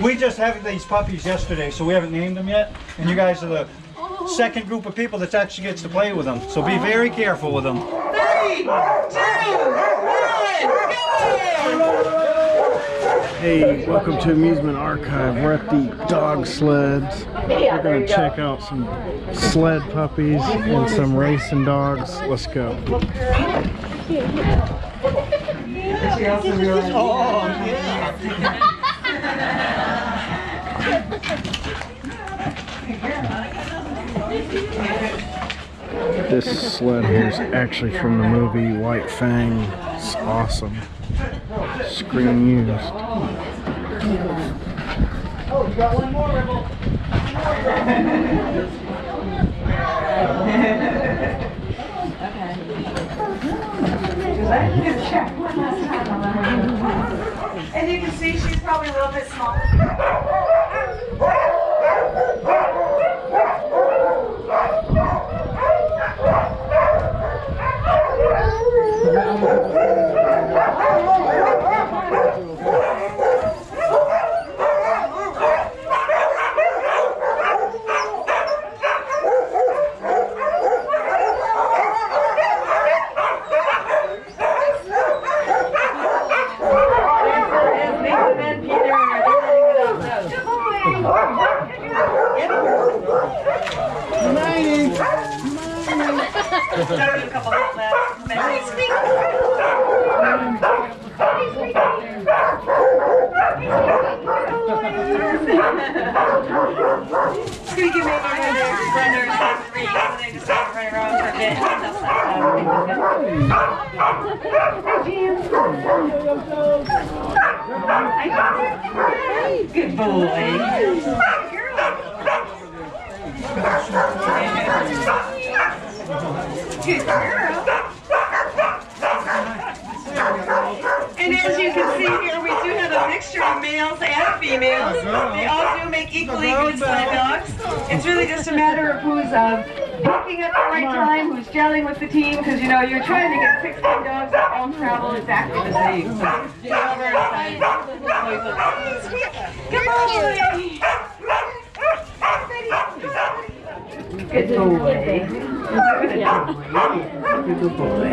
We just have these puppies yesterday, so we haven't named them yet. And you guys are the second group of people that actually gets to play with them. So be very careful with them. 3, 2, 1, go! Hey, welcome to Amusement Archive. We're at the dog sleds. We're going to check out some sled puppies and some racing dogs. Let's go. Oh, yeah. This sled here is actually from the movie White Fang. It's awesome. Screen used. Oh, you got one more, Rebel. And you can see she's probably a little bit small. Good boy. Good girl. And as you can see here, we do have a mixture of males and females. They all do make equally good sled dogs. It's really just a matter of who's picking at the right time, who's gelling with the team, because you know you're trying to get 16 dogs that all travel exactly the same. So they're all very excited. Good boy. Good boy. Good boy.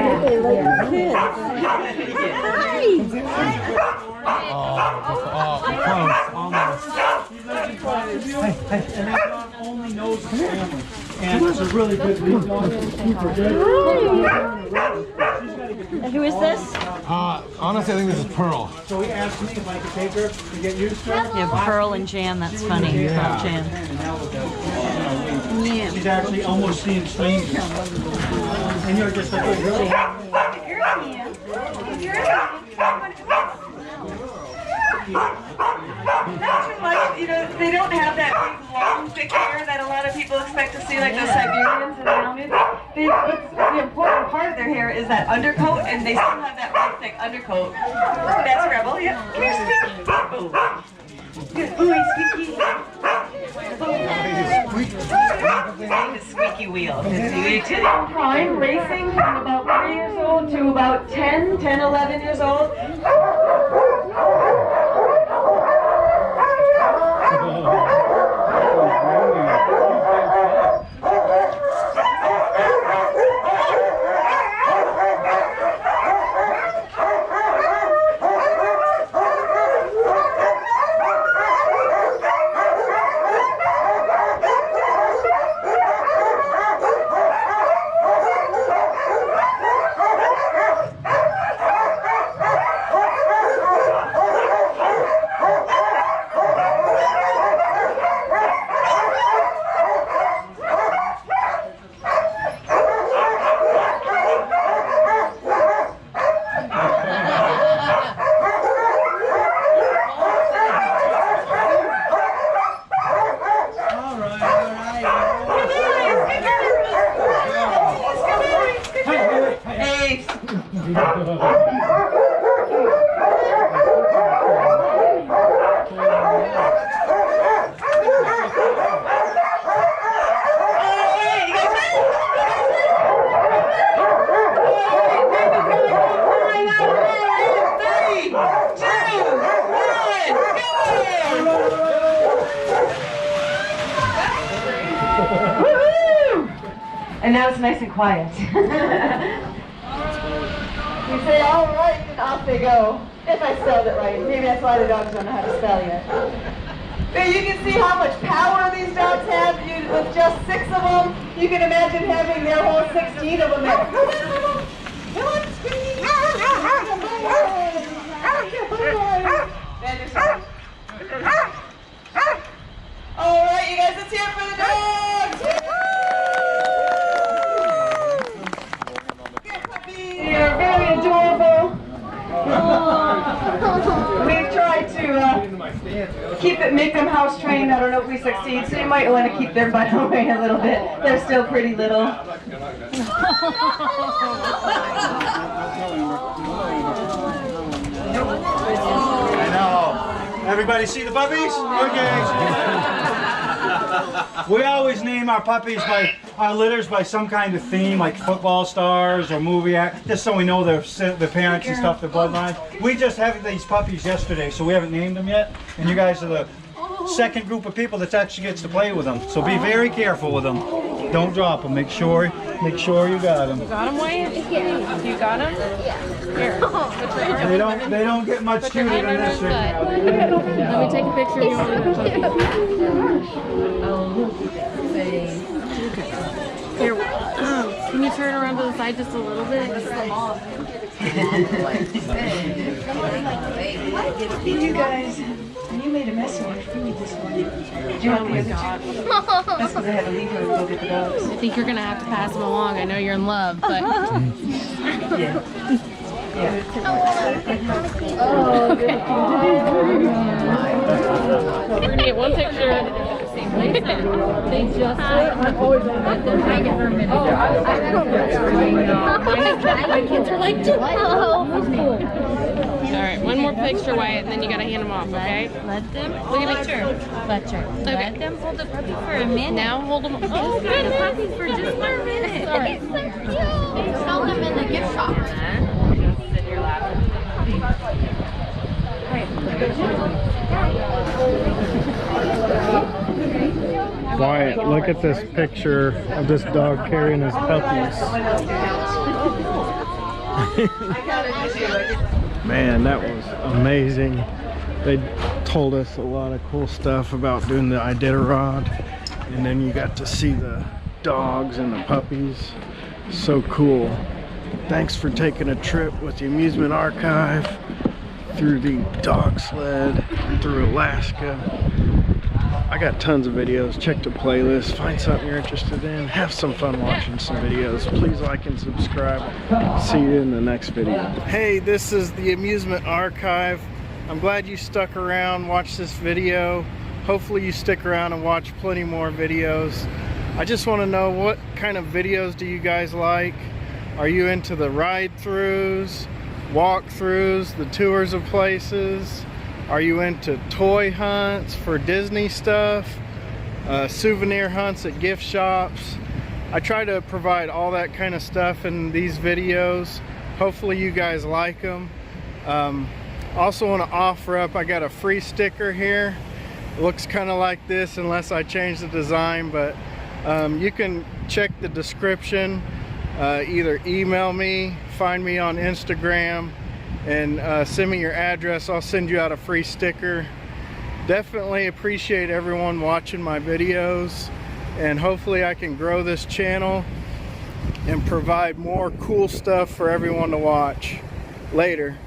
Only knows his family, and it's a really good lead dog. And who is this? Honestly, I think this is Pearl. So he asked me if I could take her to get used to her. Yeah, Pearl and Jan, that's funny. Pearl Jan. Yeah. She's actually almost seeing strangers. And you're just like, oh, really? Not too much, you know, they don't have that big, long, thick hair that a lot of people expect to see, like those Siberians and Mounties. The important part of their hair is that undercoat, and they still have that really thick undercoat. That's Rebel, yep. Come here, Squeaky. Good boy, Squeaky. His name is Squeaky Wheel. Prime racing from about 3 years old to about 10, 11 years old. And now it's nice and quiet. We say, all right, and off they go. If I spelled it right. Maybe that's why the dogs don't know how to spell yet. But you can see how much power these dogs have. With just 6 of them, you can imagine having their whole 16 of them there. Come on, Squeaky. All right, you guys, let's hear it for the dogs. You're very adorable. We've tried to make them house trained. I don't know if we succeed, so you might want to keep their butt away a little bit. They're still pretty little. I know. Everybody see the puppies? Okay. We always name our puppies by our litters by some kind of theme, like football stars or movie act, just so we know their parents and stuff, their bloodline. We just had these puppies yesterday, so we haven't named them yet. And you guys are the second group of people that actually gets to play with them. So be very careful with them. Don't drop them. Make sure you got them. You got them, Wyatt? You got them? Yeah. Here. They don't get much cuter than this thing now. Let me take a picture of you holding the puppy. Here, can you turn around to the side just a little bit? You guys, you made a mess of my food this morning. Do you want the other two? That's because I had to leave her to go get the dogs. I think you're going to have to pass them along. I know you're in love, but... Yeah. We're going to get one picture. They just my kids are like, alright, one more picture, Wyatt, and then you gotta hand them off, okay? Let them Look at me. Fletcher. Okay. Let them hold the puppy for a minute. Now hold them. Oh, goodness. Puppies for just 1 minute. Sorry. It's so cute. Sell them in the gift shop. Just in your lap. Wyatt, look at this picture of this dog carrying his puppies. Man, that was amazing. They told us a lot of cool stuff about doing the Iditarod, and then you got to see the dogs and the puppies. So cool. Thanks for taking a trip with the Amusement Archive through the dog sled through Alaska. I got tons of videos. Check the playlist, find something you're interested in, have some fun watching some videos. Please like and subscribe. See you in the next video. Hey, this is the Amusement Archive. I'm glad you stuck around, watched this video. Hopefully you stick around and watch plenty more videos. I just want to know, what kind of videos do you guys like? Are you into the ride-throughs, walk-throughs, the tours of places? Are you into toy hunts for Disney stuff? Souvenir hunts at gift shops? I try to provide all that kind of stuff in these videos. Hopefully you guys like them. Also want to offer up, I got a free sticker here. It looks kind of like this unless I change the design, but you can check the description. Either email me, find me on Instagram, and send me your address. I'll send you out a free sticker. Definitely appreciate everyone watching my videos, and hopefully I can grow this channel and provide more cool stuff for everyone to watch. Later.